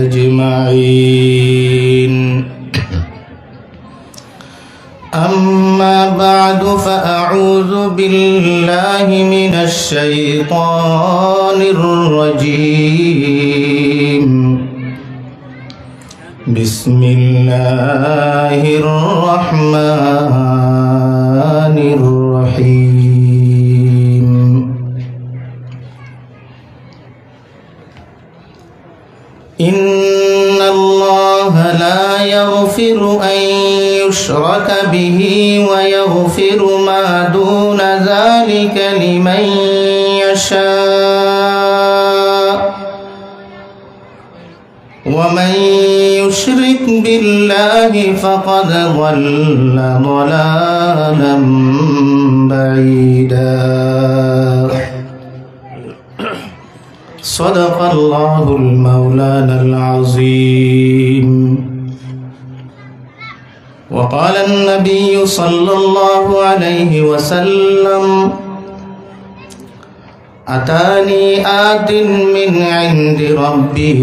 أجمعين. أما بعد فأعوذ بالله من الشيطان الرجيم. بسم الله الرحمن الرحيم. إن الله لا يغفر أن يشرك به ويغفر ما دون ذلك لمن يشاء ومن يشرك بالله فقد ضل ضلالا بعيدا. صدق الله المولانا العظيم. وقال النبي صلى الله عليه وسلم: أتاني آت من عند ربي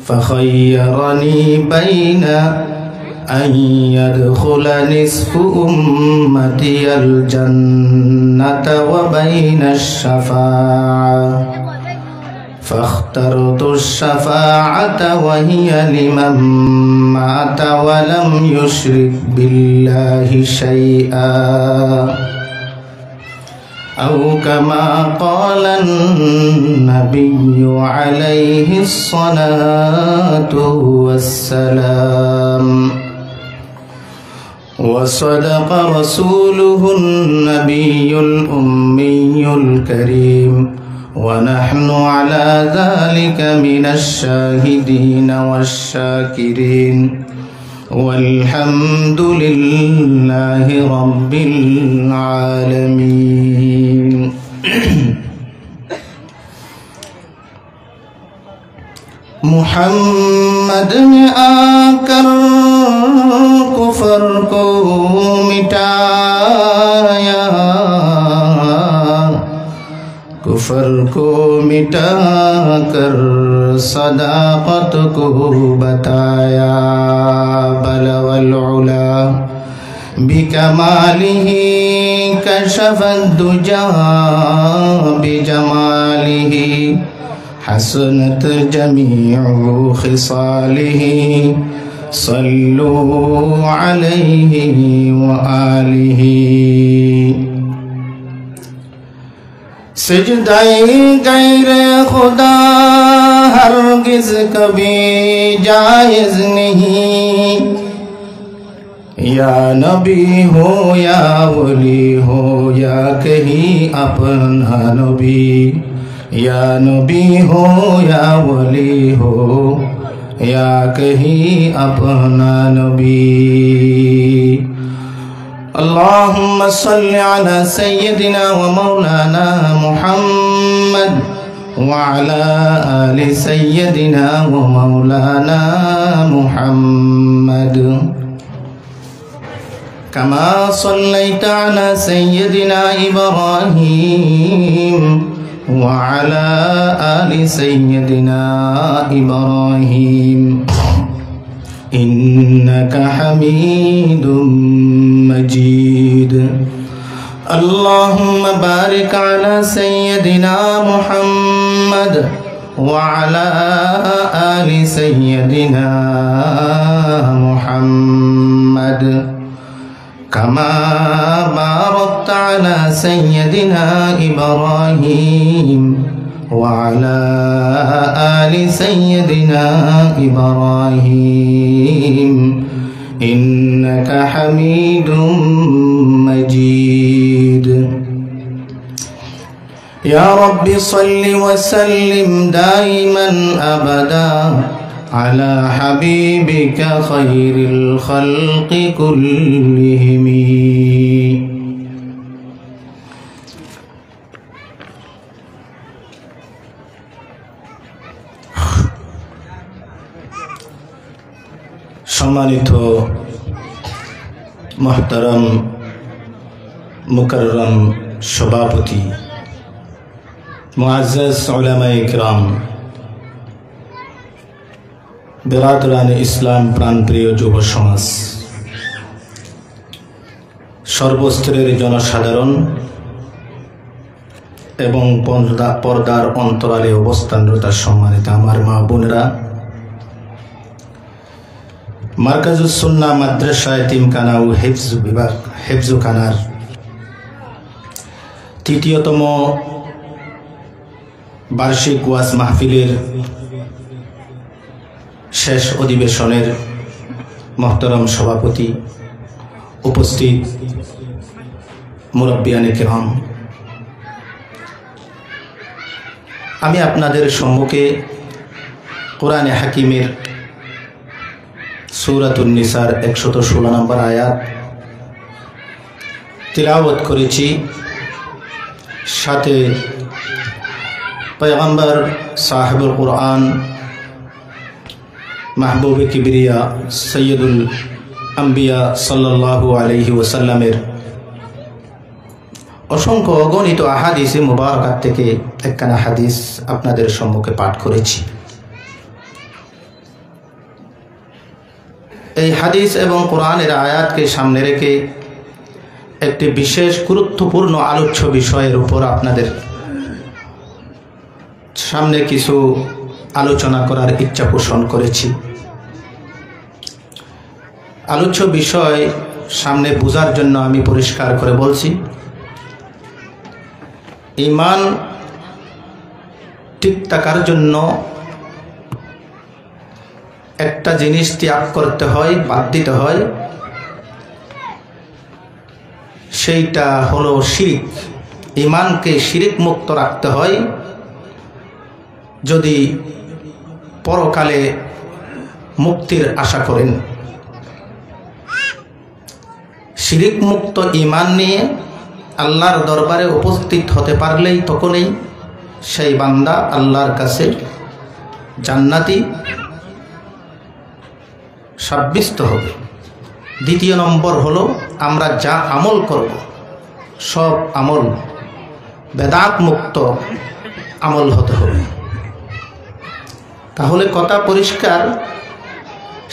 فخيرني بين أن يدخل نصف أمتي الجنة وبين الشفاعة، فاخترت الشفاعة وهي لمن مات ولم يشرك بالله شيئا، أو كما قال النبي عليه الصلاة والسلام. وصدق رسوله النبي الأمي الكريم، ونحن على ذلك من الشاهدين والشاكرين، والحمد لله رب العالمين. मुहम्मद ने आकर कुफर को मिटाया, कुफर को मिटाकर सदाकत को बताया। बलवल उला बिकमालिही कशफद्दुजा बिजमालिही, हसनत जमीउ खिसालिही, सल्लू अलैहि व आलिही। सिजदाए गैरे खुदा हरगिज कभी जायज़ नहीं, या नबी हो या वली हो या कहीं अपना नबी, या नबी हो या वली हो या कहीं अपना नबी। अल्लाहुम्म सल्लि अला सय्यदिना व मौलाना मुहम्मद व अला आलि सय्यदिना व मौलाना मुहम्मद, कमा सल्लैता अला सय्यदिना इब्राहीम वअला आलि सय्यदिना इब्राहीम, इन्नका हमीदुम मजीद। अल्लाहुम्मा बारिक अला सय्यदिना मुहम्मद वअला आलि सय्यदिना मुहम्मद, कमा बारकता अला सय्यदिना इब्राहीम वअला आलि सय्यदिना इब्राहीम, इन्नका हमीदुम मजीद। या रब्बि सल्लि व सल्लिम दाइमन अबदा अला हबीबिका खैरिल खल्क़ि कुल्लिहिमी। सम्मानित मोहतरम मुकर्रम सभापति মুআজ্জাজ উলামায়ে কিরাম, বিরাদরানে ইসলাম, প্রাণপ্রিয় যুব সমাজ, সর্বস্তরের জনসাধারণ এবং পর্দার অন্তরালে অবস্থানরত সম্মানিত আমার মা বোনেরা, মার্কাজুস সুন্নাহ মাদ্রাসা এতিমখানা ও হেফজুখানার তৃতীয়তম বার্ষিক ওয়াজ মাহফিলের শেষ অধিবেশনের মোহতারাম সভাপতি, উপস্থিত মুরব্বিয়ানে কিরাম, আমি আপনাদের সম্মুখে কোরআনে হাকিমের সূরাতুন নিসার 116 নম্বর আয়াত তিলাওয়াত করেছি। সাথে পয়গম্বর সাহেবুল কুরআন মাহবুবে কিবরিয়া সৈয়দুল আম্বিয়া সাল্লাল্লাহু আলাইহি ওয়াসাল্লামের অসংখ্য অগণিত আহাদিসে মুবারাকাত থেকে একখানা হাদিস আপনাদের সম্মুখে পাঠ করেছি। এই হাদিস এবং কোরআনের আয়াতকে সামনে রেখে একটি বিশেষ গুরুত্বপূর্ণ আলোচ্য বিষয়ের উপর আপনাদের সামনে কিছু আলোচনা করার ইচ্ছা পোষণ করেছি। আলোচ্য বিষয় সামনে বোঝার জন্য আমি পরিষ্কার করে বলছি, ঈমান ঠিক থাকার জন্য একটা জিনিস ত্যাগ করতে হয়, বাদ দিতে হয়, সেইটা হলো শিরক। ঈমানকে শিরক মুক্ত রাখতে হয় যদি পরকালে মুক্তির আশা করেন। শিরক মুক্ত ঈমান নিয়ে আল্লাহর দরবারে উপস্থিত হতে পারলেই তখনই সেই বান্দা আল্লাহর কাছে জান্নাতি সাব্যস্ত হবে। দ্বিতীয় নম্বর হলো, আমরা যা আমল করব সব আমল বেদাত মুক্ত আমল হতে হবে। তাহলে কথা পরিষ্কার,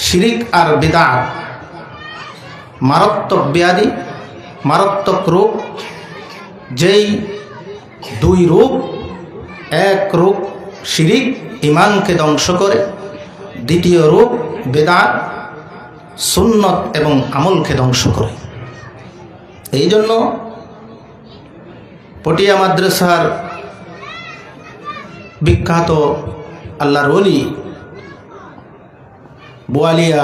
শিরিক আর বিদআত মারাত্মক ব্যাধি, মারাত্মক রোগ। যেই দুই রোগ, এক রোগ শিরিক ঈমানকে ধ্বংস করে, দ্বিতীয় রোগ বিদআত সুন্নত এবং আমলকে ধ্বংস করে। এই জন্য পটিয়া মাদ্রাসার বিখ্যাত আল্লাহর ওলি বোয়ালিয়া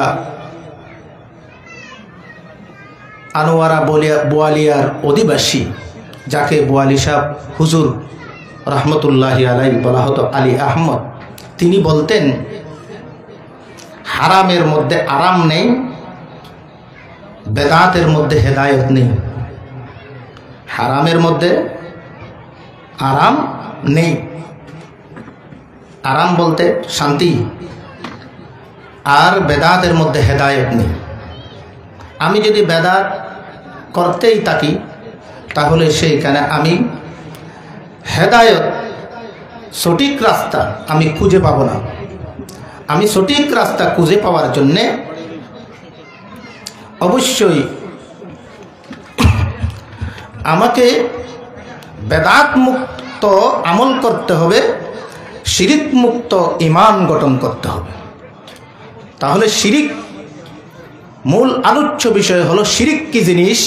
আনোয়ারা বোয়ালিয়ার অধিবাসী, যাকে বোয়ালি সাহেব হুজুর রহমতুল্লাহি আলাইহি বলা হতো আলী আহমদ, তিনি বলতেন, হারামের মধ্যে আরাম নেই, বেদাতের মধ্যে হেদায়েত নেই। হারামের মধ্যে আরাম নেই, আরাম বলতে শান্তি, আর বেদাতের মধ্যে হেদায়েত নেই। আমি যদি বেদাত করতেই থাকি তাহলে সেইখানে আমি হেদায়েত, সঠিক রাস্তা আমি খুঁজে পাবো না। আমি সঠিক রাস্তা খুঁজে পাওয়ার জন্যে অবশ্যই আমাকে বেদাত মুক্ত আমল করতে হবে, শিরিক মুক্ত ঈমান গঠন করতে হবে। তাহলে শিরিক, মূল আলোচ্য বিষয় হলো শিরিক কি জিনিস,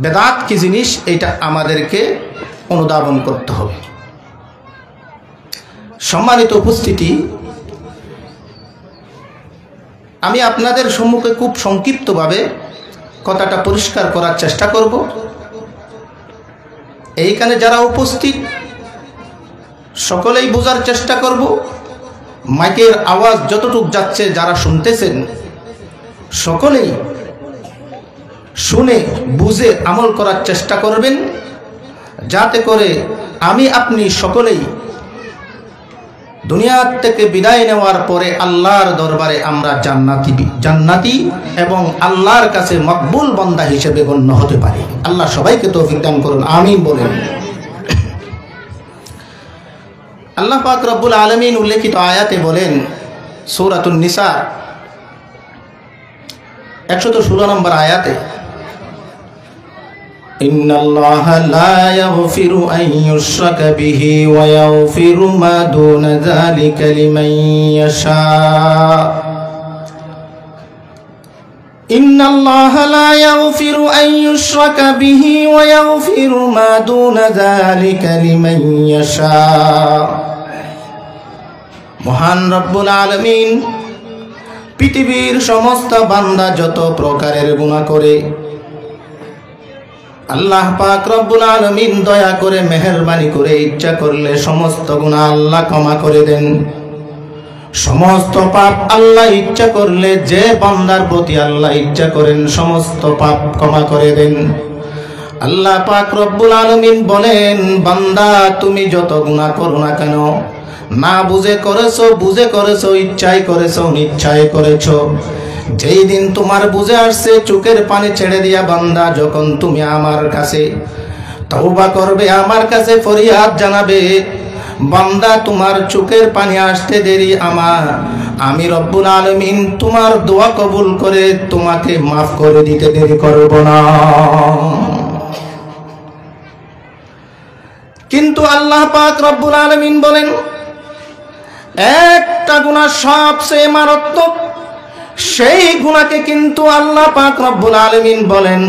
বেদাত কি জিনিস, এটা আমাদেরকে অনুধাবন করতে হবে। সম্মানিত উপস্থিতি, আমি আপনাদের সম্মুখে খুব সংক্ষিপ্তভাবে কথাটা পরিষ্কার করার চেষ্টা করব। এইখানে যারা উপস্থিত সকলেই বোঝার চেষ্টা করব। মাইকের আওয়াজ যতটুক যাচ্ছে যারা শুনতেছেন সকলেই শুনে বুঝে আমল করার চেষ্টা করবেন, যাতে করে আমি আপনি সকলেই দুনিয়া থেকে বিদায় নেওয়ার পরে আল্লাহর দরবারে আমরা জান্নাতি এবং আল্লাহর কাছে মকবুল বান্দা হিসেবে গণ্য হতে পারি। আল্লাহ সবাইকে তৌফিক দান করুন, আমিন বলেন। আল্লাহ পাক রব্বুল আলামিন উল্লেখিত আয়াতে বলেন, সূরাতুন নিসা 116 নম্বর আয়াতে, ইন্নাল্লাহা লা ইয়াগফিরু আন ইউশরাকা বিহি ওয়া ইয়াগফিরু মা দুনা যালিকা লিমান ইয়াশা। ইন্নাল্লাহা লা ইয়াগফিরু আন ইউশরাকা বিহি ওয়া ইয়াগফিরু মা দুনা যালিকা লিমান ইয়াশা। মহান রব্বুল আলামিন পৃথিবীর সমস্ত বান্দা যত প্রকারের গুনাহ করে, আল্লাহ পাক রব্বুল আলামিন দয়া করে মেহেরবানি করে ইচ্ছা করলে সমস্ত গুনাহ আল্লাহ ক্ষমা করে দেন। সমস্ত পাপ আল্লাহ ইচ্ছা করলে, যে বান্দার প্রতি আল্লাহ ইচ্ছা করেন, সমস্ত পাপ ক্ষমা করে দেন। আল্লাহ পাক রব্বুল আলামিন বলেন, বান্দা তুমি যত গুনাহ করো না কেন, না বুঝে করেছো, বুঝে করেছো, ইচ্ছায় করেছো, অনিচ্ছায় করেছো, যেই দিন তোমার বুঝে আসছে চোখের পানি ছেড়ে দিয়া বান্দা যখন তুমি আমার কাছে তওবা করবে, আমার কাছে ফরিয়াদ জানাবে, বান্দা তোমার চোখের পানি আসতে দেরি আমি রব্বুল আলামিন তোমার দোয়া কবুল করে তোমাকে মাফ করে দিতে দেরি করব না। কিন্তু আল্লাহ পাক রব্বুল আলামিন বলেন, একটা গুনাহ সবচেয়ে মারাত্মক, সেই গুনাহকে কিন্তু আল্লাহ পাক রব্বুল আলামিন বলেন,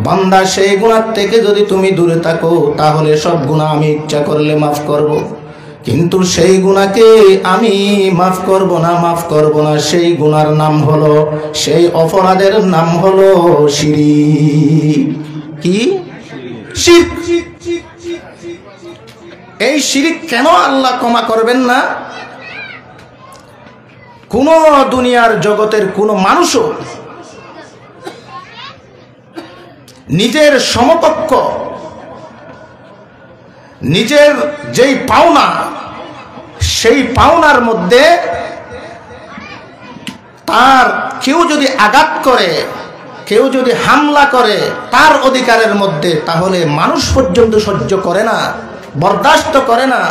বান্দা সেই গুনাহ থেকে যদি তুমি দূরে থাকো তাহলে সব গুনাহ আমি ইচ্ছা করলে মাফ করব, কিন্তু সেই গুনাহকে আমি মাফ করব না। সেই গুনার নাম হলো, সেই অপরাধের নাম হলো শিরক। কি? শিরক। এই শিরক কেন আল্লাহ ক্ষমা করবেন না? কোন দুনিয়ার জগতের কোন মানুষও নিজের সমকক্ষ, নিজের যেই পাওনা, সেই পাওনার মধ্যে তার কেউ যদি আঘাত করে, কেউ যদি হামলা করে তার অধিকারের মধ্যে, তাহলে মানুষ পর্যন্ত সহ্য করে না, বরদাস্ত করে না।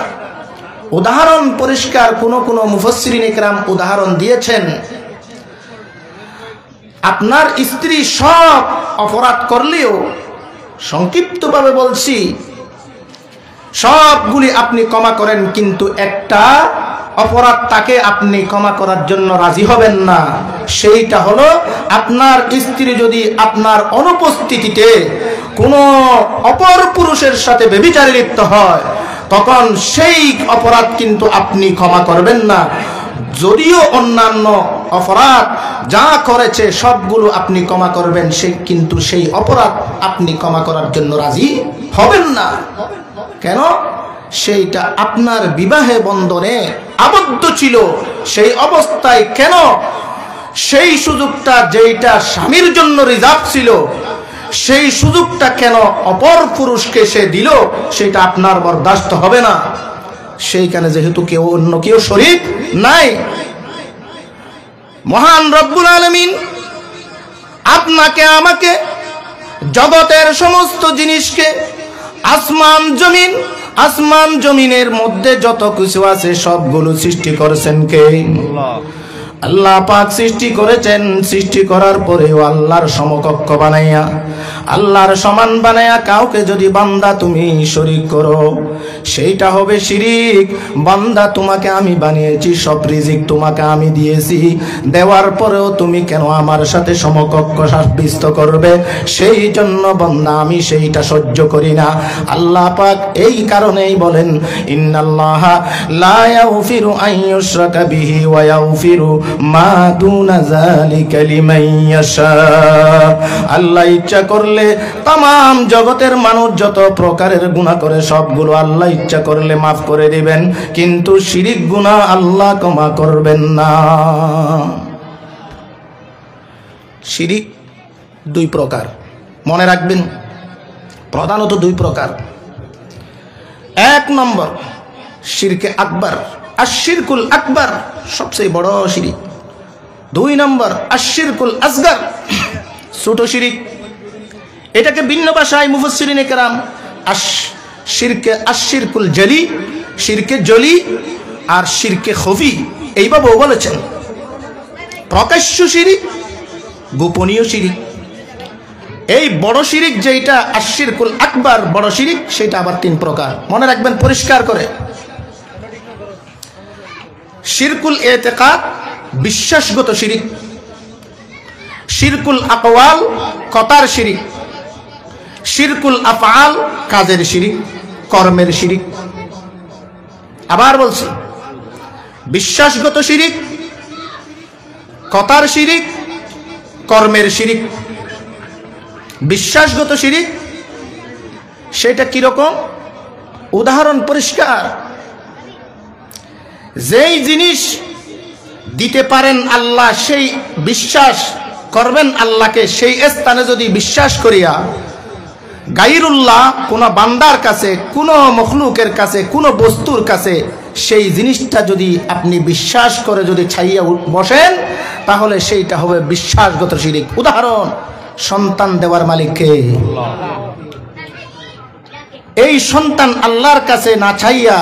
উদাহরণ পরিষ্কার কোন মুফাসসিরিন ইকরাম উদাহরণ দিয়েছেন, আপনার স্ত্রী সব অপরাধ করলেও, সংক্ষিপ্তভাবে বলছি, সবগুলি আপনি ক্ষমা করেন, কিন্তু একটা অপরাধ তাকে আপনি ক্ষমা করার জন্য রাজি হবেন না। সেইটা হলো, আপনার স্ত্রী যদি আপনার অনুপস্থিতিতে কোনো অপর পুরুষের সাথে ব্যভিচারে লিপ্ত হয়, তখন সেই অপরাধ কিন্তু আপনি ক্ষমা করবেন না। যদিও অন্যান্য অপরাধ যা করেছে সবগুলো আপনি ক্ষমা করবেন, কিন্তু সেই অপরাধ আপনি ক্ষমা করার জন্য রাজি হবেন না। কেন? সেইটা আপনার বিবাহে বন্ধনে আবদ্ধ ছিল, সেই অবস্থায় কেন সেই সুযোগটা যেটা স্বামীর জন্য রিজার্ভ ছিল, সেই সুযোগটা কেন অপর পুরুষকে সে দিল, সেটা আপনার বরদাস্ত হবে না। সেইখানে যেহেতু কেউ অন্য কেউ শরীক নাই, মহান রব্বুল আলামিন আপনাকে আমাকে জগতের সমস্ত জিনিসকে, আসমান জমিনের মধ্যে যত কিছু আছে সবগুলো সৃষ্টি করেছেন কে? আল্লাহ পাক সৃষ্টি করেছেন। সৃষ্টি করার পরেও আল্লাহর সমকক্ষ বানাইয়া, আল্লাহর সমান বানাইয়া কাউকে যদি বান্দা তুমি শরীক করো, সেইটা হবে শিরিক। বান্দা তোমাকে আমি বানিয়েছি, সব রিজিক তোমাকে আমি দিয়েছি, দেওয়ার পরেও তুমি কেন আমার সাথে সমকক্ষ সাব্যস্ত করবে? সেই জন্য বান্দা আমি সেইটা সহ্য করি না। আল্লাহ পাক এই কারণেই বলেন, ইন্নাল্লাহা লা ইয়াগফিরু আন ইউশরাকা বিহি ওয়া ইয়াগফিরু মা দুনা যালিকা লিমান ইয়াশা। আল্লাহ ইচ্ছা করলে तमाम জগতের মানুষ যত প্রকারের গুনাহ করে সবগুলো আল্লাহ ইচ্ছা করলে মাফ করে দিবেন, কিন্তু শিরিক গুনাহ আল্লাহ ক্ষমা করবেন না। শিরিক দুই প্রকার, মনে রাখবেন, প্রধানত দুই প্রকার। এক নম্বর শিরকে আকবার, আশিরকুল আকবার, সবচেয়ে বড় শিরিক। দুই নম্বর আশিরকুল আসগর, ছোট শিরিক। এটাকে ভিন্ন ভাষায় মুফাসসিরিনে কেরাম শিরকে আশিরকুল জলি শিরকে জলি আর শিরকে খফি, এইভাবেও বলেছেন। প্রকাশ্য শিরিক, গোপনীয় শিরিক। এই বড় শিরিক যেটা আশিরকুল আকবার, বড় শিরিক, সেটা আবার 3 প্রকার, মনে রাখবেন পরিষ্কার করে। শিরকুল এতেকাদ, বিশ্বাসগত শিরিক। শিরকুল আকওয়াল, কথার শিরিক। শিরকুল আফআল, কাজের শিরিক, কর্মের শিরিক। আবার বলছি, বিশ্বাসগত শিরিক, কথার শিরিক, কর্মের শিরিক। বিশ্বাসগত শিরিক সেটা কিরকম? উদাহরণ পরিষ্কার। যেই জিনিস দিতে পারেন আল্লাহ, সেই বিশ্বাস করবেন আল্লাহকে, সেই স্থানে যদি বিশ্বাস করিয়া গায়রুল্লাহ কোন বান্দার কাছে, কোন মখলুকের কাছে, কোন বস্তুর কাছে সেই জিনিসটা যদি আপনি বিশ্বাস করে যদি ছাইয়া বসেন, তাহলে সেইটা হবে বিশ্বাসগত শিরিক। উদাহরণ, সন্তান দেওয়ার মালিককে। এই সন্তান আল্লাহর কাছে না চাইয়া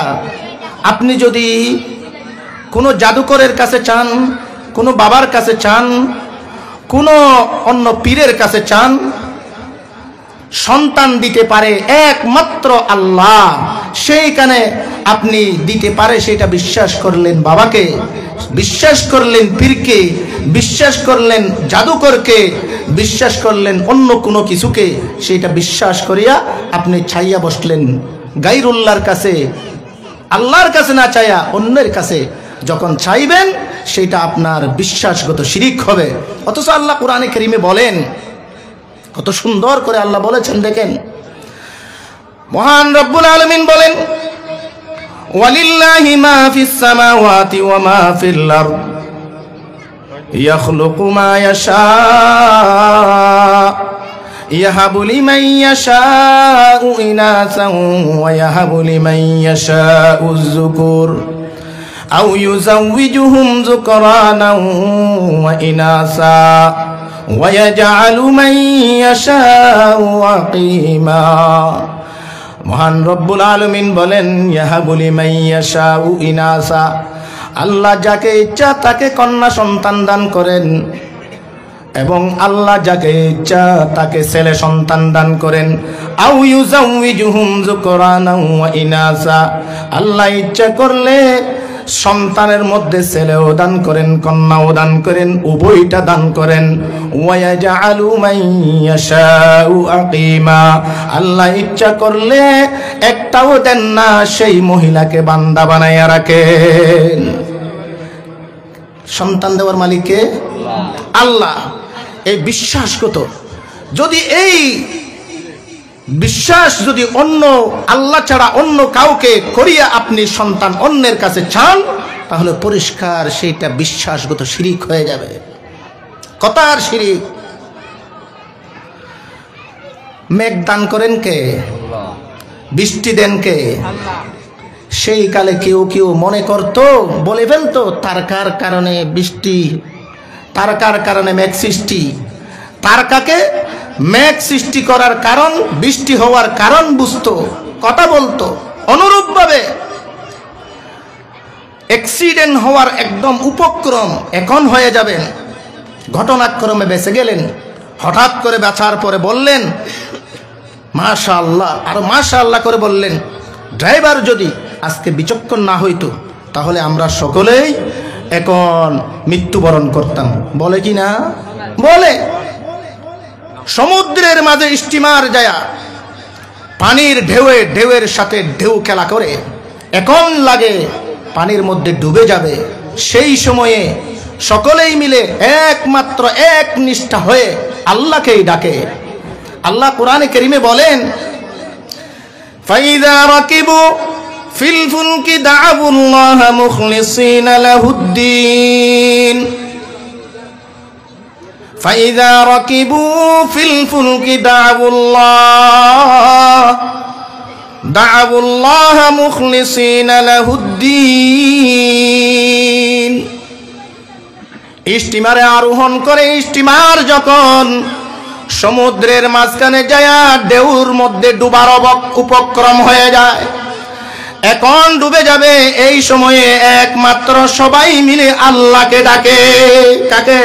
আপনি যদি কোনো জাদুকরের কাছে চান, কোনো বাবার কাছে চান, কোনো অন্য পীরের কাছে চান, সন্তান দিতে পারে একমাত্র আল্লাহ, সেইখানে আপনি দিতে পারে সেটা বিশ্বাস করলেন বাবাকে, বিশ্বাস করলেন পীরকে, বিশ্বাস করলেন জাদুকরকে, বিশ্বাস করলেন অন্য কোনো কিছুকে, সেটা বিশ্বাস করিয়া আপনি ছাইয়া বসলেন গায়রুল্লাহর কাছে, আল্লাহর কাছে না চাইয়া অন্যের কাছে যখন চাইবেন, সেটা আপনার বিশ্বাসগত শিরিক হবে। অথচ আল্লাহ কোরআনে কারীমে বলেন, কত সুন্দর করে আল্লাহ বলেছেন, দেখেন মহান রব্বুল আলামিন বলেন, ওয়ালিল্লাহি মা ফিস সামাওয়াতি ওয়া মা ফিল আরদ ইয়াখলুকু মা ইয়াশা ইয়াহাবু লিমান ইয়াশাউ ইনাসান ওয়া ইয়াহাবু লিমান ইয়াশাউ যুকুর আও ইউযাওয়িজুহুম যুকরানান ওয়া ইনাসা ওয়ায়াজআলু মান ইয়াশাউ আকিমা। মহান রব্বুল আলামিন বলেন, ইয়াহাবু লিমান ইয়াশাউ ইনাসা, আল্লাহ যাকে ইচ্ছা তাকে কন্যা সন্তান দান করেন, এবং আল্লাহ যাকে ইচ্ছা তাকে ছেলে সন্তান দান করেন। আও ইউযাওয়িজুহুম যুকরানান ওয়া ইনাসা, আল্লাহ ইচ্ছা করলে সন্তানের মধ্যে ছেলেও দান করেন, কন্যাও দান করেন, উভয়টা দান করেন। ওয়ায়াজআলু মান ইয়াশাউ আকিমা, আল্লাহ ইচ্ছা করলে একটাও দেন না, সেই মহিলাকে বান্দা বানাইয়া রাখেন। সন্তান দেওয়ার মালিককে আল্লাহ। এই বিশ্বাসগত, যদি এই বিশ্বাস যদি অন্য আল্লাহ ছাড়া অন্য কাউকে করিয়া আপনি সন্তান অন্যের কাছে চান, তাহলে পরিষ্কার সেইটা বিশ্বাসগত শিরিক হয়ে যাবে, কথার শিরিক। মেঘ দান করেন কে? বৃষ্টি দেন কে? সেই কালে কেউ কেউ মনে করত, বলে ফেলতো, তারকার কারণে বৃষ্টি, তারকার কারণে মেঘ সৃষ্টি। তারকাকে মেঘ সৃষ্টি করার কারণ, বৃষ্টি হওয়ার কারণ বুঝতো, কথা বলতো। অনুরূপভাবে অ্যাক্সিডেন্ট হওয়ার একদম উপক্রম এখন হয়ে যাবেন, ঘটনাক্রমে বেঁচে গেলেন, হঠাৎ করে বাঁচার পরে বললেন মাশাআল্লাহ, আর মাশাআল্লাহ করে বললেন, ড্রাইভার যদি আজকে বিচক্ষণ না হইতো তাহলে আমরা সকলেই এখন মৃত্যুবরণ করতাম। বলে কি না? বলে। সমুদ্রের মাঝে স্টিমার যায়, পানির ঢেউয়ে ঢেউয়ের সাথে ঢেউ খেলা করে, এখন লাগে পানির মধ্যে ডুবে যাবে। সেই সময়ে সকলেই মিলে একমাত্র এক নিষ্ঠা হয়ে আল্লাহকেই ডাকে। আল্লাহ কোরআনে কারীমে বলেন, ফাইযা রাকিবু ফিল ফুলকি দা'উল্লাহা মুখলিসিনা লাহুদ্দিন। فإذا ركبوا في الفلك دعوا الله مخلصين له الدين। স্টিমারে আরোহণ করে স্টিমার যখন সমুদ্রের মাঝখানে যায় ঢেউর মধ্যে ডুবার উপক্রম হয়ে যায়, এখন ডুবে যাবে। এই সময়ে একমাত্র সবাই মিলে আল্লাহকে ডাকে। কাকে?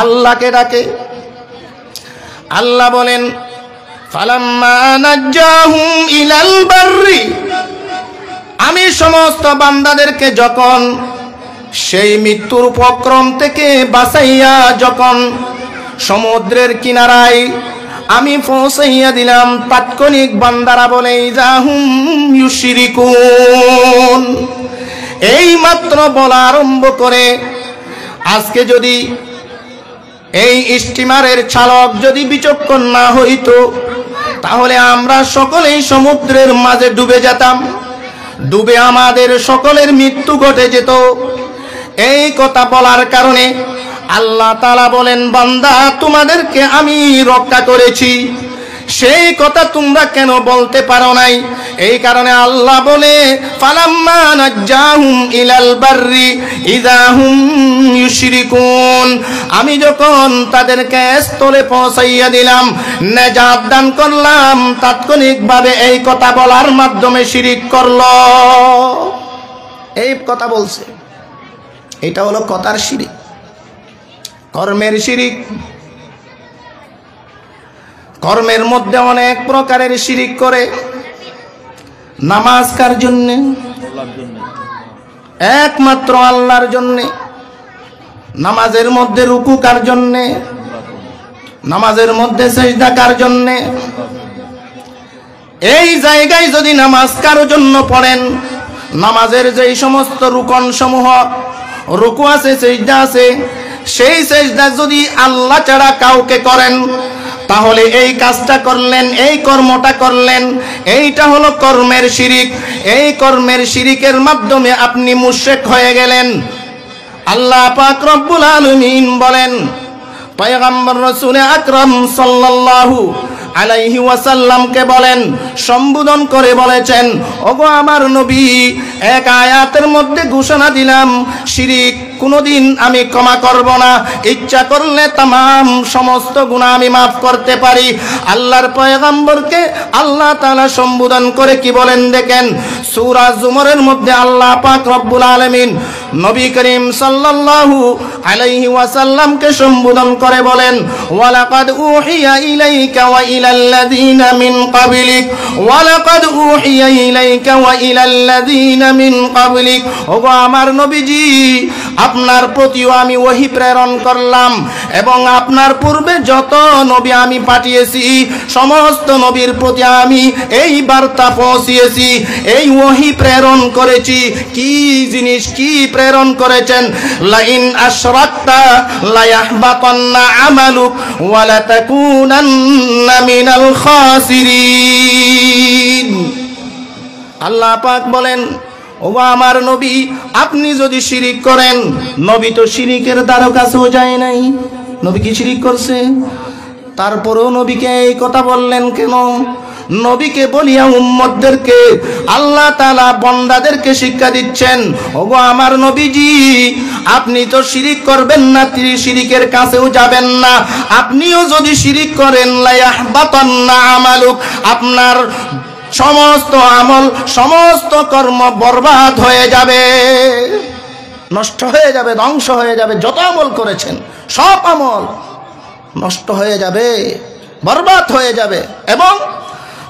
আল্লাহকে ডাকে। আল্লাহ বলেন ফালাম্মা নাজ্জাহুম ইলাল বাররি, আমি সমস্ত বান্দাদেরকে যখন সেই মৃত্যুর উপক্রম থেকে বাঁচাইয়া যখন সমুদ্রের কিনারায় আমি পৌঁছাইয়া দিলাম, তাৎক্ষণিক বান্দারা বলে ইযাহুম ইউশরিকুন, এই মাত্র বলা আরম্ভ করে। আজকে যদি এই স্টিমারের চালক যদি বিচক্ষণ না হইতো, তাহলে আমরা সকলেই সমুদ্রের মাঝে ডুবে যেতাম, ডুবে আমাদের সকলের মৃত্যু ঘটে যেত। এই কথা বলার কারণে আল্লাহ তাআলা বলেন, বান্দা তোমাদেরকে আমি রক্ষা করেছি, সেই কথা তোমরা কেন বলতে পারো নাই? এই কারণে আল্লাহ বলে ফালাম্মা নাজ্জাহুম ইলাল বাররি ইযা হুম ইউশরিকুন, আমি যখন তাদেরকে স্থলে পৌঁছাইয়া দিলাম, নেজাত দান করলাম, তাৎক্ষণিকভাবে এই কথা বলার মাধ্যমে শিরিক করলো। এই কথা বলছে, এটা হলো কথার শিরিক, কর্মের শিরিক। কর্মের মধ্যে অনেক প্রকারের শিরিক করে। নামাজ কার জন্যে? একমাত্র আল্লাহর জন্যে। নামাজের মধ্যে রুকু কার জন্যে? নামাজের মধ্যে সিজদা কার জন্যে? এই জায়গায় যদি নামাজ কারো জন্য পড়েন, নামাজের যেই সমস্ত রুকন সমূহ, রুকু আছে, সিজদা আছে, সেই সিজদা যদি আল্লাহ ছাড়া কাউকে করেন, তাহলে এই কাজটা করলেন, এই কর্মটা করলেন, এইটা হলো কর্মের শিরিক। এই কর্মের শিরিকের মাধ্যমে আপনি মুশরিক হয়ে গেলেন। আল্লাহ পাক রব্বুল আলামিন বলেন, পয়গম্বর রাসূল আকরাম সাল্লাল্লাহু আলাইহি ওয়াসাল্লামকে বলেন, সম্বোধন করে বলেছেন, ওগো আমার নবী, এক আয়াতের মধ্যে ঘোষণা দিলাম, শিরিক কোনোদিন আমি ক্ষমা করব না, ইচ্ছা করলে তামাম সমস্ত গুনাহ আমি মাফ করতে পারি। আল্লাহর পয়গম্বরকে আল্লাহ তাআলা সম্বোধন করে কি বলেন দেখেন, সূরা জুমরের মধ্যে আল্লাহ পাক রব্বুল আলামিন নবী করিম সাল্লাল্লাহু আলাইহি ওয়াসাল্লামকে সম্বোধন করে বলেন, ওয়ালাকাদ উহিয়া ইলাইকা ওয়া ইলাল্লাযীনা মিন ক্বাবলিক, ওয়ালাকাদ উহিয়া ইলাইকা ওয়া ইলাল্লাযীনা মিন ক্বাবলিক, ওগো আমার নবীজি, আপনার প্রতিও আমি ওহী প্রেরণ করলাম, এবং আপনার পূর্বে যত নবী আমি পাঠিয়েছি, সমস্ত নবীর প্রতি আমি এই বার্তা পৌঁছিয়েছি, এই ওহী প্রেরণ করেছি। কি জিনিস, কি প্রেরণ করেছেন? লাইন আশরাকতা লায়াহবাতান্না আমালুক ওয়া লাতাকুনান্না মিনাল খাসিরিন। আল্লাহ পাক বলেন, ও আমার নবী, আপনি যদি শিরিক করেন, নবী তো শিরিকের দ্বারও কাছেও যায় নাই, নবী কি শিরিক করছে? তারপরেও নবীকে এই কথা বললেন কেন? নবীকে বলিয়া উম্মতদেরকে আল্লাহ তাআলা বান্দাদেরকে শিক্ষা দিচ্ছেন, ওগো আমার নবীজি, আপনি তো শিরিক করবেন না, তিনি শিরিকের কাছেও যাবেন না। আপনিও যদি শিরিক করেন, লায়াহবাতান্না আমালুক, আপনার সমস্ত আমল, সমস্ত কর্ম বরবাদ হয়ে যাবে, নষ্ট হয়ে যাবে, ধ্বংস হয়ে যাবে। যত আমল করেছেন সব আমল নষ্ট হয়ে যাবে, বরবাদ হয়ে যাবে, এবং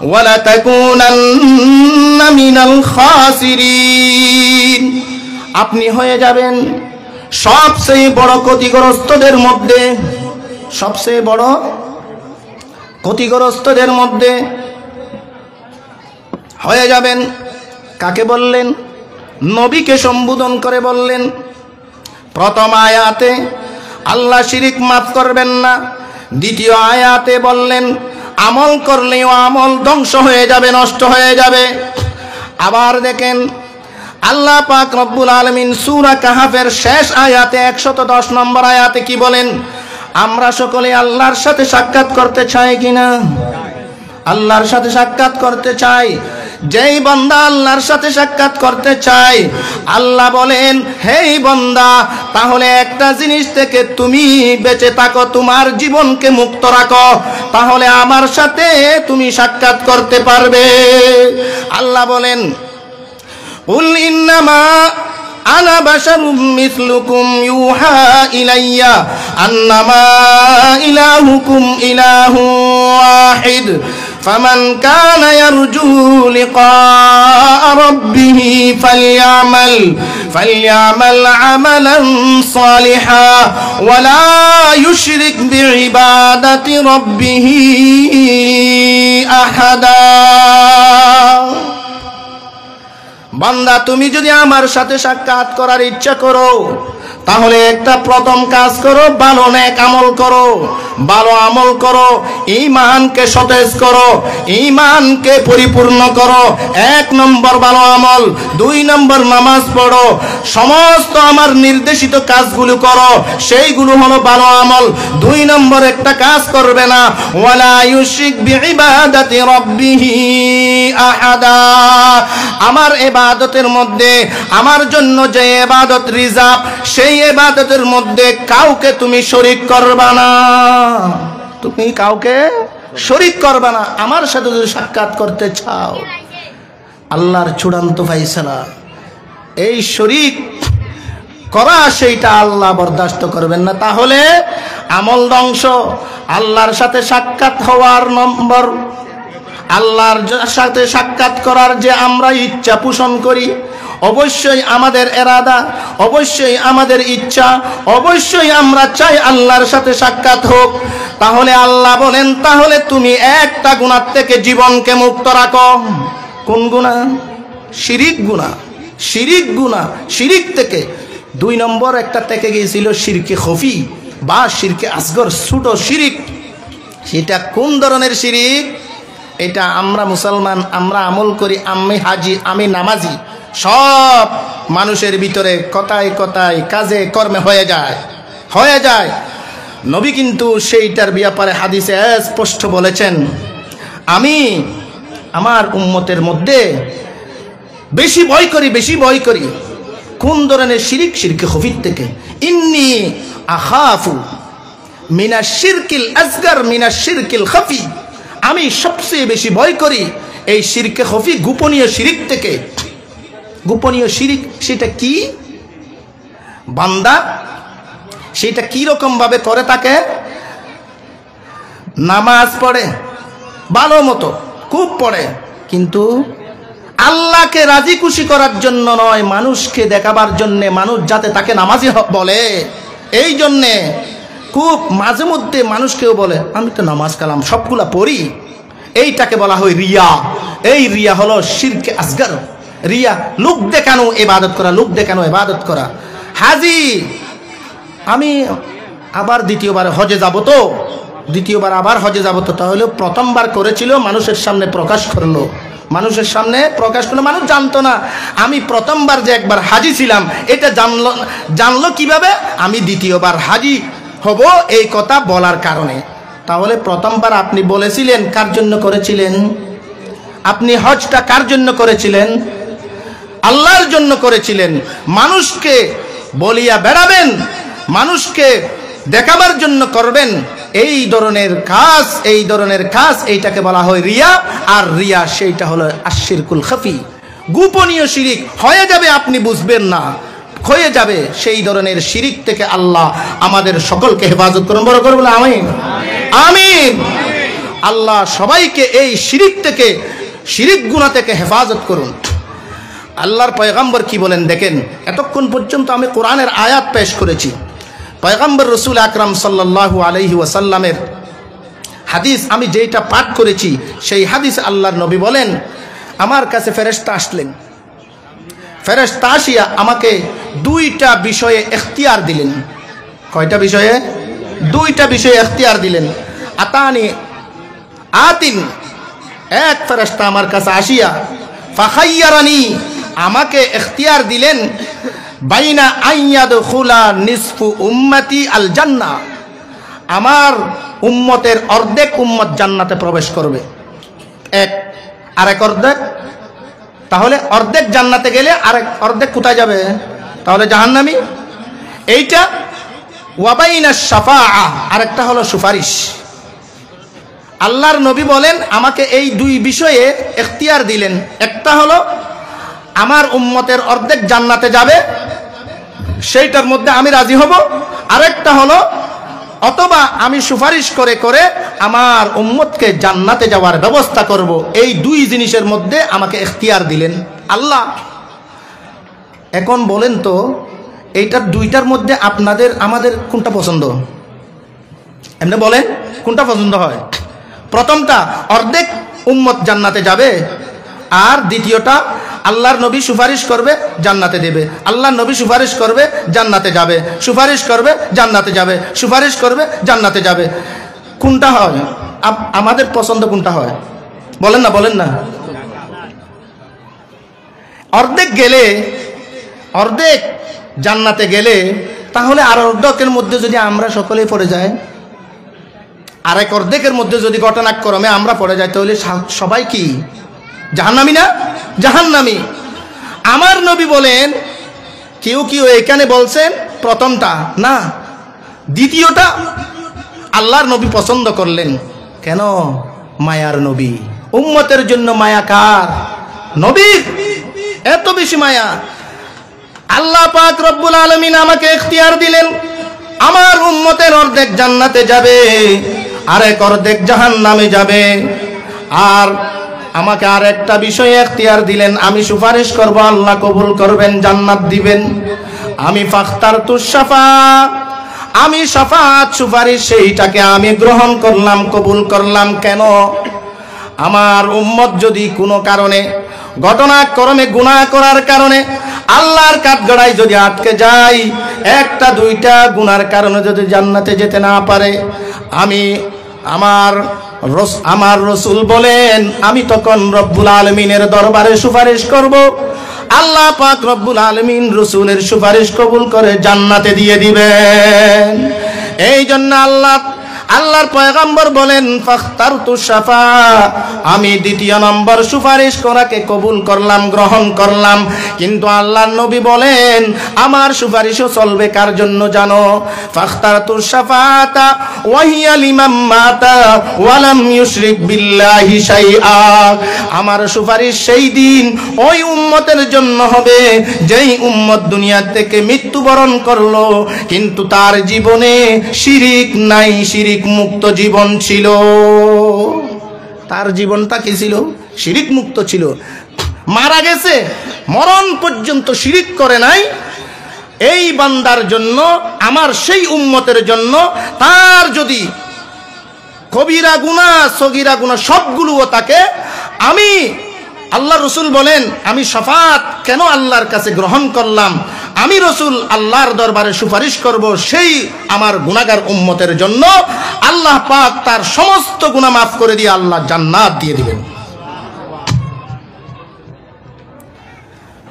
ওয়ালা তাকুনান্না মিনাল খাসিরিন, আপনি হয়ে যাবেন সবচেয়ে বড় ক্ষতিগ্রস্তদের মধ্যে, সবচেয়ে বড় ক্ষতিগ্রস্তদের মধ্যে হয়ে যাবেন। কাকে বললেন? নবীকে সম্বোধন করে বললেন। প্রথম আয়াতে আল্লাহ শিরিক মাফ করবেন না, দ্বিতীয় আয়াতে বললেন আমল করলেও আমল ধ্বংস হয়ে যাবে, নষ্ট হয়ে যাবে। আবার দেখেন আল্লাহ পাক রব্বুল আলামিন সূরা কাহাফের শেষ আয়াতে 110 নম্বর আয়াতে কি বলেন? আমরা সকলে আল্লাহর সাথে সাক্ষাৎ করতে চাই কিনা? আল্লাহর সাথে সাক্ষাৎ করতে চাই। যেই বান্দা আল্লাহর সাথে সাক্ষাৎ করতে চায়, আল্লাহ বলেন, হেই বান্দা, তাহলে একটা জিনিস থেকে তুমি বেঁচে থাকো, তোমার জীবনকে মুক্ত রাখো, তাহলে আমার সাথে তুমি সাক্ষাৎ করতে পারবে। আল্লাহ বলেন, কুল ইন্নামা আনা বাশারুম মিসলুকুম ইউহা ইলাইয়া আন্নামা ইলাহুকুম ইলাহু ওয়াহিদ ফামান কানা ইয়ারজু লিকা রাব্বিহি ফালইয়ামাল আমালান সালিহা ওয়ালা ইউশরিক বিইবাদাতি রাব্বিহি আহাদা। বান্দা, তুমি যদি আমার সাথে সাক্ষাৎ করার ইচ্ছা করো তাহলে একটা প্রথম কাজ করো, ভালো নেক আমল করো, ভালো আমল করো, ঈমানকে সতেজ করো, ঈমানকে পরিপূর্ণ করো। 1 নম্বর ভালো আমল, 2 নম্বর নামাজ পড়ো, সমস্ত আমার নির্দেশিত কাজগুলো করো, সেইগুলো হলো ভালো আমল। 2 নম্বর একটা কাজ করবে না, ওয়ালা ইউশরিক বিইবাদাতি রাব্বিহি আহাদা। আমার ইবাদতের মধ্যে আমার জন্য যে ইবাদত রিজার্ভ, সেই ইবাদতের মধ্যে কাউকে তুমি শরীক করবা না, তুমি কাউকে শরীক করবা না। আমার সাথে যদি সাক্ষাৎ করতে চাও, আল্লাহর চূড়ান্ত ফায়সালা, এই শরীক করা সেইটা আল্লাহ বরদাস্ত করবেন না, তাহলে আমল ধ্বংস। আল্লাহর সাথে সাক্ষাৎ হওয়ার নম্বর, আল্লাহর সাথে সাক্ষাৎ করার যে আমরা ইচ্ছা পোষণ করি, অবশ্যই আমাদের এরাদা, অবশ্যই আমাদের ইচ্ছা, অবশ্যই আমরা চাই আল্লাহর সাথে সাক্ষাৎ হোক। তাহলে আল্লাহ বলেন, তাহলে তুমি একটা গুনাহ থেকে জীবনকে মুক্ত রাখো। কোন গুনাহ? শিরিক গুনাহ। শিরিক গুনাহ, শিরিক থেকে 2 নম্বর একটা থেকে গিয়েছিল শিরকে খফি বা শিরকে আসগর, ছোট শিরিক। সেটা কোন ধরনের শিরিক? এটা আমরা মুসলমান, আমরা আমল করি, আমি হাজি, আমি নামাজি, সব মানুষের ভিতরে কথায় কথায় কাজে কর্মে হয়ে যায়। নবী কিন্তু সেইটার ব্যাপারে হাদিসে স্পষ্ট বলেছেন, আমি আমার উম্মতের মধ্যে বেশি ভয় করি কোন ধরনের শিরিক? শিরকে খফির থেকে। ইন্নী আখাফু মিনাশ শিরকিল আসগর মিনাশ শিরকিল খফি, আমি সবচেয়ে বেশি ভয় করি এই শিরকে খফি, গোপনীয় শিরিক থেকে। গোপনীয় শিরিক সেটা কি বান্দা? সেটা কি রকম ভাবে করে থাকে? নামাজ পড়ে ভালো মতো, খুব পড়ে, কিন্তু আল্লাহকে রাজি খুশি করার জন্য নয়, মানুষকে দেখাবার জন্যে, মানুষ যাতে তাকে নামাজি বলে, এই জন্যে খুব মাঝে মধ্যে মানুষকেও বলে আমি তো নামাজ কালাম সবগুলা পড়ি। এইটাকে বলা হয় রিয়া। এই রিয়া হলো শিরকে আসগর। রিয়া লোক দেখানো ইবাদত করা, লোক দেখানো ইবাদত করা। হাজি, আমি আবার দ্বিতীয়বার হজে যাব তো, দ্বিতীয়বার আবার হজে যাব তো, তাহলে প্রথমবার করেছিল মানুষের সামনে প্রকাশ করলো, মানুষের সামনে প্রকাশ করলো, মানুষ জানতো না আমি প্রথমবার যে একবার হাজি ছিলাম, এটা জানলো কিভাবে? আমি দ্বিতীয়বার হাজি হব এই কথা বলার কারণে। তাহলে প্রথমবার আপনি বলেছিলেন কার জন্য করেছিলেন? আপনি হজটা কার জন্য করেছিলেন? আল্লাহর জন্য করেছিলেন। মানুষকে বলিয়া বেড়াবেন, মানুষকে দেখাবার জন্য করবেন, এই ধরনের কাজ, এইটাকে বলা হয় রিয়া। আর রিয়া সেইটা হলো আশিরকুল খফি, গোপনীয় শিরিক। হয়ে যাবে, আপনি বুঝবেন না, হয়ে যাবে। সেই ধরনের শিরিক থেকে আল্লাহ আমাদের সকলকে হেফাজত করুন। বড় করে বলে আমিন, আমিন। আল্লাহ সবাইকে এই শিরিক থেকে, শিরিক গুনাহ থেকে হেফাজত করুন। আল্লাহর পয়গম্বর কি বলেন দেখেন। এতক্ষণ পর্যন্ত আমি কোরআনের আয়াত পেশ করেছি, পয়গম্বর রসুল আকরাম সাল্লাল্লাহু আলাইহি ওয়াসাল্লামের হাদিস আমি যেটা পাঠ করেছি, সেই হাদিস আল্লাহর নবী বলেন, আমার কাছে ফেরেশতা আসলেন, ফেরেশতা আসিয়া আমাকে 2টা বিষয়ে এখতিয়ার দিলেন। কয়টা বিষয়ে? 2টা বিষয়ে এখতিয়ার দিলেন। আতিন, এক ফেরেশতা আমার কাছে আসিয়া ফাখাইয়ারানি, আমাকে এখতিয়ার দিলেন, বাইনা আইয়াদখুলা নিসফু উম্মতি আল জান্নাহ, আমার উম্মতের অর্ধেক উম্মত জান্নাতে প্রবেশ করবে, আরেক অর্ধেক। তাহলে অর্ধেক জান্নাতে গেলে আরেক অর্ধেক কোথায় যাবে? তাহলে জাহান্নামী। এইটা ওয়াবাইনা শাফাআ, আরেকটা হলো সুপারিশ। আল্লাহর নবী বলেন আমাকে এই 2 বিষয়ে এখতিয়ার দিলেন। একটা হলো আমার উম্মতের অর্ধেক জান্নাতে যাবে, সেইটার মধ্যে আমি রাজি হব। আরেকটা হলো অথবা আমি সুপারিশ করে করে আমার উম্মতকে জান্নাতে যাওয়ার ব্যবস্থা করব। এই দুই জিনিসের মধ্যে আমাকে ইখতিয়ার দিলেন আল্লাহ। এখন বলেন তো এইটার দুইটার মধ্যে আপনাদের আমাদের কোনটা পছন্দ? এমনি বলেন কোনটা পছন্দ হয়? প্রথমটা অর্ধেক উম্মত জান্নাতে যাবে, আর দ্বিতীয়টা আল্লাহর নবী সুপারিশ করবে জান্নাতে দেবে, আল্লাহর নবী সুপারিশ করবে জান্নাতে যাবে, সুপারিশ করবে জান্নাতে যাবে, সুপারিশ করবে জান্নাতে যাবে। কোনটা হয় আমাদের পছন্দ? কোনটা হয় বলেন না, বলেন না। অর্ধেক গেলে, অর্ধেক জান্নাতে গেলে, তাহলে আর অর্ধেকের মধ্যে যদি আমরা সকলেই পড়ে যাই, আরেক অর্ধেকের মধ্যে যদি ঘটনাক্রমে আমরা পড়ে যাই, তাহলে সবাই কি জাহান্নামী না? জাহান্নামী। আমার নবী বলেন, কেউ কেউ এখানে বলছেন প্রথমটা না, দ্বিতীয়টা আল্লাহর নবী পছন্দ করলেন। কেন? মায়ার নবী, উম্মতের জন্য মায়া কার? নবীর এত বেশি মায়া। আল্লাহ পাক রব্বুল আলামিন আমাকে ইখতিয়ার দিলেন, আমার উম্মতের অর্ধেক জান্নাতে যাবে, আরেক অর্ধেক জাহান্নামে যাবে। আর আমাকে আর একটা বিষয়ে ইখতিয়ার দিলেন, আমি সুপারিশ করব, আল্লাহ কবুল করবেন, জান্নাত দিবেন। আমি ফাখতারতু শাফাআত, আমি শাফাআত সুপারিশ সেইটাকে আমি গ্রহণ করলাম, কবুল করলাম। কেন? আমার উম্মত যদি কোনো কারণে ঘটনাক্রমে গুনাহ করার কারণে আল্লাহর কাঠগড়ায় যদি আটকে যায়, একটা দুইটা গুনার কারণে যদি জান্নাতে যেতে না পারে, আমি আমার রসুল বলেন, আমি তখন রব্বুল আলামিনের দরবারে সুপারিশ করব। আল্লাহ পাক রব্বুল আলামিন রসুলের সুপারিশ কবুল করে জান্নাতে দিয়ে দিবেন। এই জন্য আল্লাহর পয়গম্বর বলেন, ফাখতারতু শাফাআ, আমি দ্বিতীয় নম্বর সুপারিশ করাকে কবুল করলাম, গ্রহণ করলাম। কিন্তু আল্লাহর নবী বলেন, আমার সুপারিশও চলবে কার জন্য জানো? ফাখতারতু শাফাআতা ওয়া হিয়া লিমান মাতা ওয়া লাম ইউশরিক বিল্লাহি শাইআ, আমার সুপারিশ সেই দিন ওই উম্মতের জন্য হবে যেই উম্মত দুনিয়া থেকে মৃত্যুবরণ করলো, কিন্তু তার জীবনে শিরিক নাই, শিরিক মুক্ত জীবন ছিল। তার জীবনটা কি ছিল? শিরিক মুক্ত ছিল। মারা গেছে, মরণ পর্যন্ত শিরিক করে নাই। এই বান্দার জন্য, আমার সেই উম্মতের জন্য, তার যদি কবিরা গুনাহ সগীরা গুনাহ সবগুলোও তাকে, আমি আল্লাহ রসুল বলেন, আমি শাফাআত কেন আল্লাহর কাছে গ্রহণ করলাম? আমি রসুল আল্লাহর দরবারে সুপারিশ করব সেই আমার গুনাহগার উম্মতের জন্য। আল্লাহ পাক তার সমস্ত গুনাহ মাফ করে দিয়ে আল্লাহ জান্নাত দিয়ে দিবেন।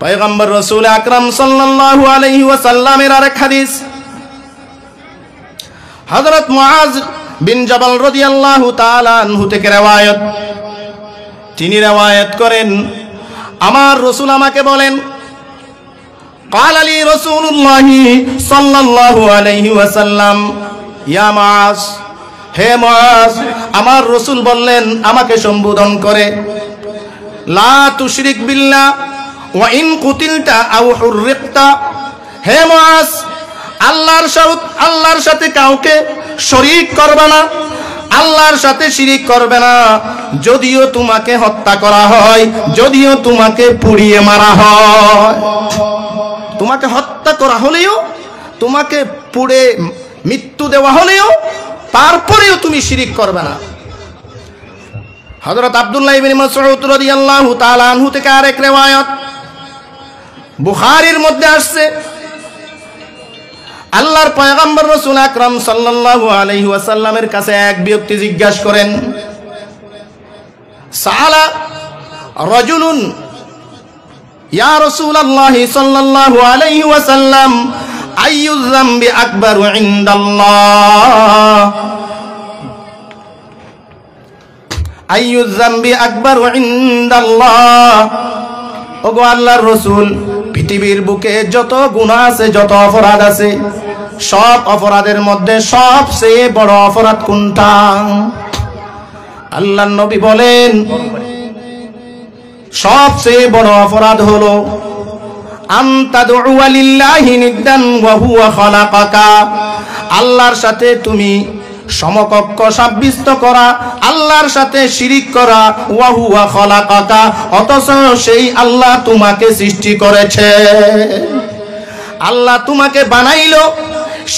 পয়গম্বর রাসূল আকরাম সাল্লাল্লাহু আলাইহি ওয়াসাল্লামের আরেক হাদিস, হযরত মুআজ বিন জাবাল রাদিয়াল্লাহু তাআলা আনহু থেকে রওয়ায়াত, তিনি রওয়ায়াত করেন, আমার রাসূল আমাকে বলেন, قال لي رسول الله صلى الله عليه وسلم يا معاذ, হে মুআজ, আমার রাসূল বললেন আমাকে সম্বোধন করে, লা তুশরিক বিল্লাহ ওয়া ইন কুতিলতা আও হুররিকতা, হে মুআজ, আল্লাহর সাথে কাউকে শরীক করবে না, আল্লাহর সাথে শিরিক করবে না। যদিও তোমাকে হত্যা করা হয়, যদিও তোমাকে পুড়িয়ে মারা হয়, তোমাকে হত্যা করা হলেও, তোমাকে পুড়ে মৃত্যু দেওয়া হলেও, তারপরেও তুমি শিরিক করবে না। হযরত আব্দুল্লাহ ইবনে মাসউদ রাদিয়াল্লাহু তাআলা আনহু থেকে আরেক riwayat বুখারীর মধ্যে আসছে, আল্লাহর পয়গম্বর রাসূল আকরাম সাল্লাল্লাহু আলাইহি ওয়াসাল্লামের কাছে এক ব্যক্তি জিজ্ঞাসা করেন, সাআলা রাজুলুন ইয়া রাসূলুল্লাহ সাল্লাল্লাহু আলাইহি ওয়াসাল্লাম আইয়ু যামবি আকবারু ইনদাল্লাহ, আইয়ু যামবি আকবারু ইনদাল্লাহ, ওগো আল্লাহর রাসূল, পৃথিবীর বুকে যত গুনাহ আছে, যত অপরাধ আছে, সব অপরাধের মধ্যে সবচেয়ে বড় অপরাধ কোনটা? আল্লাহর নবী বলেন, সবচেয়ে বড় অপরাধ হলো আনতা দু'আ লিল্লাহি নিদ্দান ওয়া হুয়া খালাকাকা, আল্লাহর সাথে তুমি সমকক্ষ সাব্যস্ত করা, আল্লাহর সাথে শিরিক করা। ওয়া হুয়া খালাকাকা, অথচ সেই আল্লাহ তোমাকে সৃষ্টি করেছে, আল্লাহ তোমাকে বানাইলো,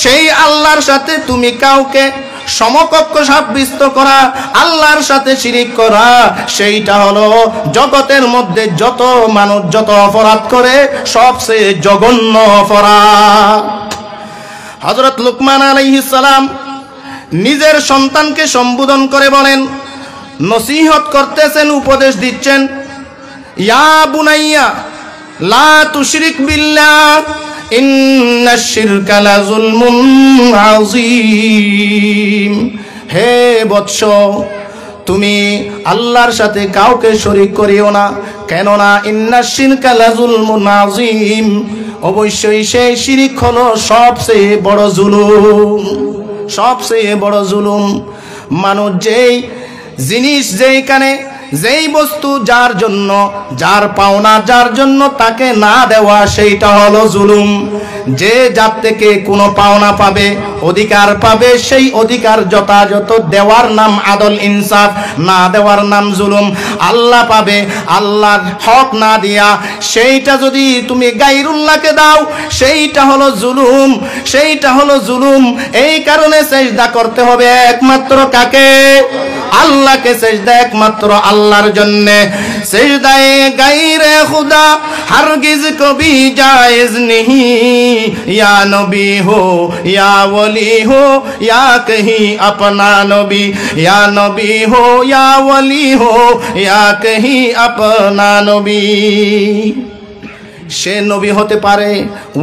সেই আল্লাহর সাথে তুমি কাউকে সমকক্ষ সাব্যস্ত করা, আল্লাহর সাথে শিরিক করা, সেইটা হলো জগতের মধ্যে যত মানুষ যত অপরাধ করে সবচেয়ে জঘন্য অপরাধ। হযরত লুকমান আলাইহিস সালাম নিজের সন্তানকে সম্বোধন করে বলেন, নসিহত করতেছেন, উপদেশ দিচ্ছেন, ইয়া বুনাইয়া লা তুশরিক বিল্লাহ ইন্নাশ শিরকা লাযুলমুন আযীম। হে বৎস, তুমি আল্লাহর সাথে কাউকে শরীক করিও না, কেননা ইন্নাশ শিরকা লাযুলমুন আযীম, অবশ্যই সেই শিরিক হলো সবচেয়ে বড় জুলুম, সবচেয়ে বড় জুলুম। মানুষ যেই জিনিস, যেইখানে যেই বস্তু যার জন্য, যার পাওনা যার জন্য তাকে না দেওয়া, সেইটা হলো জুলুম। যে যার থেকে কোনো পাওনা পাবে, অধিকার পাবে, সেই অধিকার যথাযথ দেওয়ার নাম আদল ইনসাফ, না দেওয়ার নাম জুলুম। আল্লাহ পাবে, আল্লাহর হক না দিয়া সেইটা যদি তুমি গায়রুল্লাহকে দাও, সেইটা হলো জুলুম, সেইটা হলো জুলুম। এই কারণে সেজদা করতে হবে একমাত্র কাকে? আল্লাহকে। সেজদা একমাত্র আল্লাহর জন্য। সেজদায়ে গায়রে খুদা হরগিজ কবি জায়েজ नहीं, या नबी हो या वली हो या कहीं अपना नबी, या नबी हो या वली हो या कहीं अपना नबी। সে নবী হতে পারে,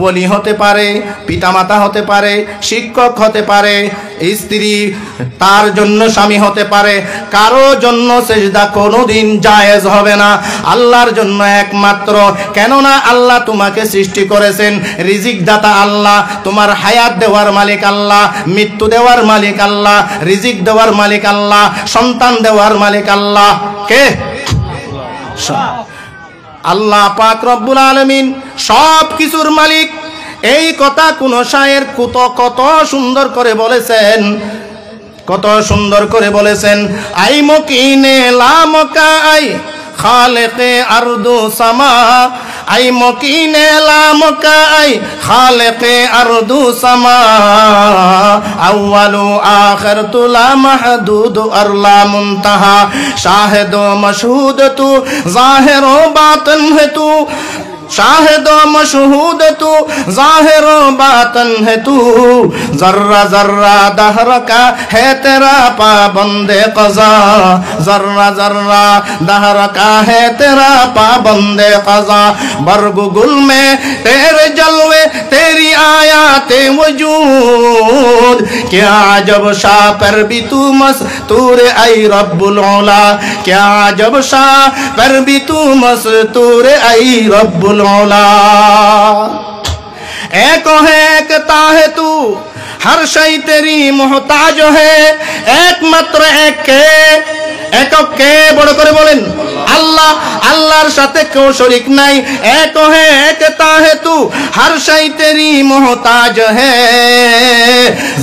ওলি হতে পারে, পিতামাতা হতে পারে, শিক্ষক হতে পারে, স্ত্রী, তার জন্য স্বামী হতে পারে, কারো জন্য সেজদা কোনোদিন জায়েজ হবে না, আল্লাহর জন্য একমাত্র। কেননা আল্লাহ তোমাকে সৃষ্টি করেছেন, রিজিক দাতা আল্লাহ, তোমার হায়াত দেওয়ার মালিক আল্লাহ, মৃত্যু দেওয়ার মালিক আল্লাহ, রিজিক দেওয়ার মালিক আল্লাহ, সন্তান দেওয়ার মালিক আল্লাহ। কে? আল্লাহ পাক রব্বুল আলামিন সব কিছুর মালিক। এই কথা কোন শায়ের কত সুন্দর করে বলেছেন, কত সুন্দর করে বলেছেন। আই মকিনে লামকা আই খালেকে আরদু সামা, আই মকিনে লামকা আই খালেকে আরদু সামা, আউয়ালু আখিরতু লা মাহদুদ আর লা মুনতাহা, শাহিদ মশহুদ তু জাহির ও বাতিন হে তু, शाहिद मशहूद तू जाहिर बातन है तू, जर्रा जर्रा दहर का है तेरा पाबंदे क़ज़ा, जर्रा जर्रा दहर का है तेरा पाबंदे क़ज़ा। बरगु गुल में तेरे जलवे तेरी आयाते वजूद, क्या अजब शाह पर भी तू मस्तूर आई रब्बुल औला, क्या अजब शाह पर भी तू मस्तूर आई रब्बुल औला। एक है एकता है तू, हर शय तेरी मोहताज है, एकमात्र एक के, একক কে? বড় করে বলেন আল্লাহ। আল্লাহর সাথে কেউ শরীক নাই। এক হে একতা হে তু, হর শাই তেরি মোহতাজ হে,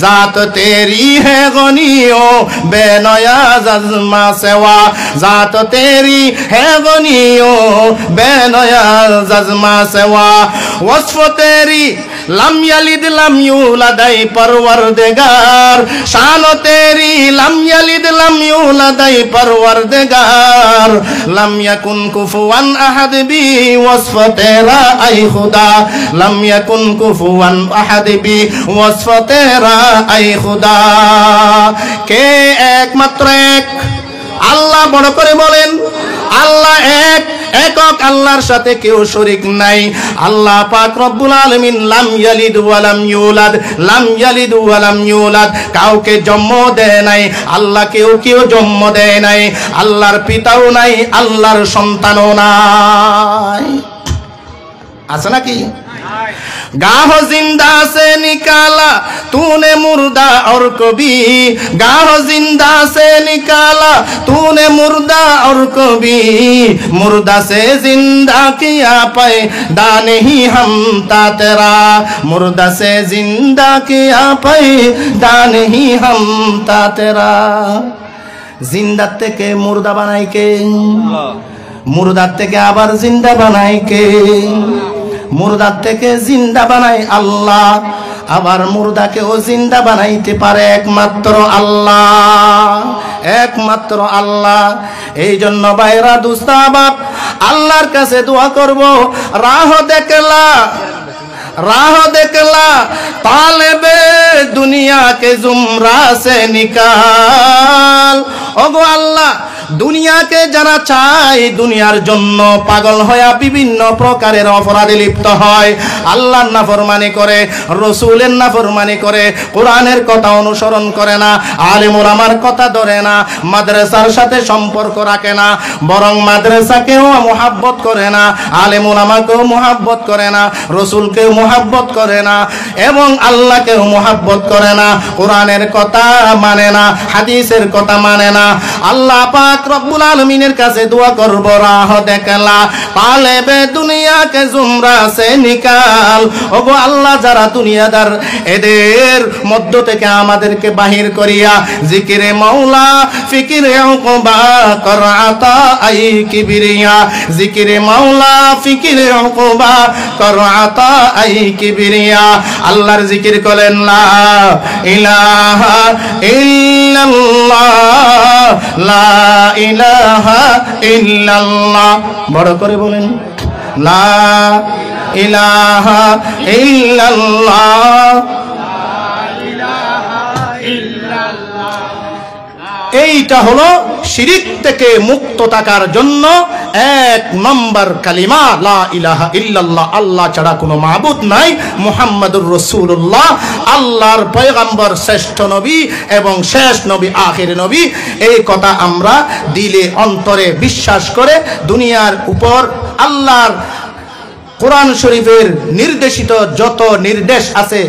জাত তেরি হে গনিও বেনয়াজ আজমা সেওয়া, জাত তেরি হে গনিও বেনয়াজ আজমা সেওয়া, ওয়াসফ তেরি लम यलिद लम यूलद ऐ परवरदिगार, शान तेरी लम यलिद लम यूलद ऐ परवरदिगार, लम यकुन कुफुवन अहद भी वस्फ तेरा ऐ खुदा, लम यकुन कुफुवन अहद भी वस्फ तेरा ऐ खुदा। के एकमात्र एक আল্লাহ। বড় করে বলেন আল্লাহ এক, একক, আল্লাহর সাথে কেউ শরীক নাই। আল্লাহ পাক রব্বুল আলামিন লাম ইয়ালিদ ওয়া লাম ইউলাদ, লাম ইয়ালিদ ওয়া লাম ইউলাদ, কাউকে জন্ম দেয় নাই। আল্লাহ কেউ জন্ম দেয় নাই। আল্লাহর পিতাও নাই, আল্লাহর সন্তানও নাই। আছে নাকি? गाह जिंदा से निकाला तूने मुर्दा और कभी, गाह जिंदा से निकाला तूने मुर्दा और कभी, मुर्दा से जिंदा किया पैदा नहीं हम ता तेरा, मुर्दा से जिंदा किया पैदा नहीं हम ता तेरा। जिंदा থেকে মুর্দা বানাই কে? মুর্দা থেকে আবার জিন্দা বানাই কে? মুর্দার থেকে জিন্দা বানাই আল্লাহ, আবার মুর্দাকেও জিন্দা বানাইতে পারে একমাত্র আল্লাহ, একমাত্র আল্লাহ। এই জন্য ভাইরা দুস্তাবাব আল্লাহর কাছে দোয়া করব, রাহ দেখলা राह देखला तालेबे दुनिया के जुमरा से निकाल। ओगो अल्लाह দুনিয়াকে যারা চায় দুনিয়ার জন্য পাগল হয়ে বিভিন্ন প্রকারের অপরাধে লিপ্ত হয়, আল্লাহর নাফরমানি করে, রসুলের নাফরমানি করে, কোরআনের কথা অনুসরণ করে না, আলেম ওলামার কথা ধরে না, মাদ্রাসার সাথে সম্পর্ক রাখে না, বরং মাদ্রাসাকেও মুহাব্বত করে না, আলেম ওলামাকেও মুহাব্বত করে না, রসুলকেও মুহাব্বত করে না, এবং আল্লাহকেও মুহাব্বত করে না, কোরআনের কথা মানে না, হাদিসের কথা মানে না। আল্লাহ পাক রব্বুল আলামিনের কাছে দোয়া করব, রাহ দেখলা তালেবে দুনিয়া কে জুমরা সে নিকাল। ওগো আল্লাহ যারা দুনিয়াদার এদের মধ্য থেকে আমাদেরকে বাহির করিয়া জিকিরে মাওলা ফিকিরে উকবা করাতা আই কিবরিয়া, জিকিরে মাওলা ফিকিরে উকবা করাতা আই কিবরিয়া। আল্লাহর জিকির করেন লা ইলাহা ইল্লাল্লাহ, লা ইলাহা ইল্লাল্লাহ, বড় করে বলেন লা ইলাহা ইল্লাল্লাহ। এইটা হলো শিরিক থেকে মুক্ত থাকার জন্য এক নম্বর কালিমা, লা ইলাহা ইল্লাল্লাহ, আল্লাহ ছাড়া কোনো মাবুদ নাই, মুহাম্মাদুর রাসূলুল্লাহ আল্লাহর পয়গম্বর, শ্রেষ্ঠ নবী এবং শেষ নবী, আখির নবী। এই কথা আমরা দিলে অন্তরে বিশ্বাস করে দুনিয়ার উপর আল্লাহর কোরআন শরীফের নির্দেশিত যত নির্দেশ আছে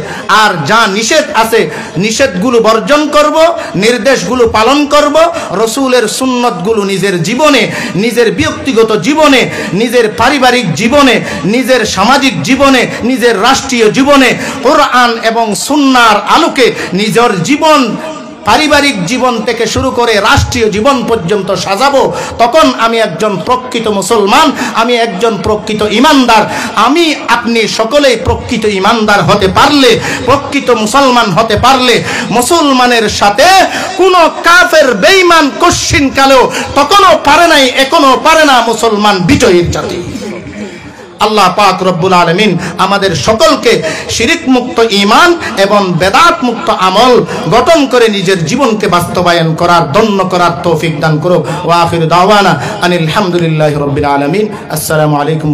আর যা নিষেধ আছে, নিষেধগুলো বর্জন করব, নির্দেশগুলো পালন করব, রসুলের সুন্নতগুলো নিজের জীবনে, নিজের ব্যক্তিগত জীবনে, নিজের পারিবারিক জীবনে, নিজের সামাজিক জীবনে, নিজের রাষ্ট্রীয় জীবনে কোরআন এবং সুন্নাহর আলোকে নিজের জীবন, পারিবারিক জীবন থেকে শুরু করে রাষ্ট্রীয় জীবন পর্যন্ত সাজাবো। তখন আমি একজন প্রকৃত মুসলমান, আমি একজন প্রকৃত ইমানদার। আমি আপনি সকলেই প্রকৃত ইমানদার হতে পারলে, প্রকৃত মুসলমান হতে পারলে, মুসলমানের সাথে কোনো কাফের বেঈমান কশ্চিন কালেও তখনও পারে নাই, এখনো পারে না মুসলমান বিজয়ীর জাতি। আল্লাহ পাক রব্বুল আলামিন আমাদের সকলকে শিরিক মুক্ত ঈমান এবং বেদাত মুক্ত আমল গঠন করে নিজের জীবনকে বাস্তবায়ন করার, ধন্য করার তৌফিক দান করুক। ওয়া আখিরু দাওয়ানা আনিল হামদুলিল্লাহি রাব্বিল আলামিন। আসসালামু আলাইকুম।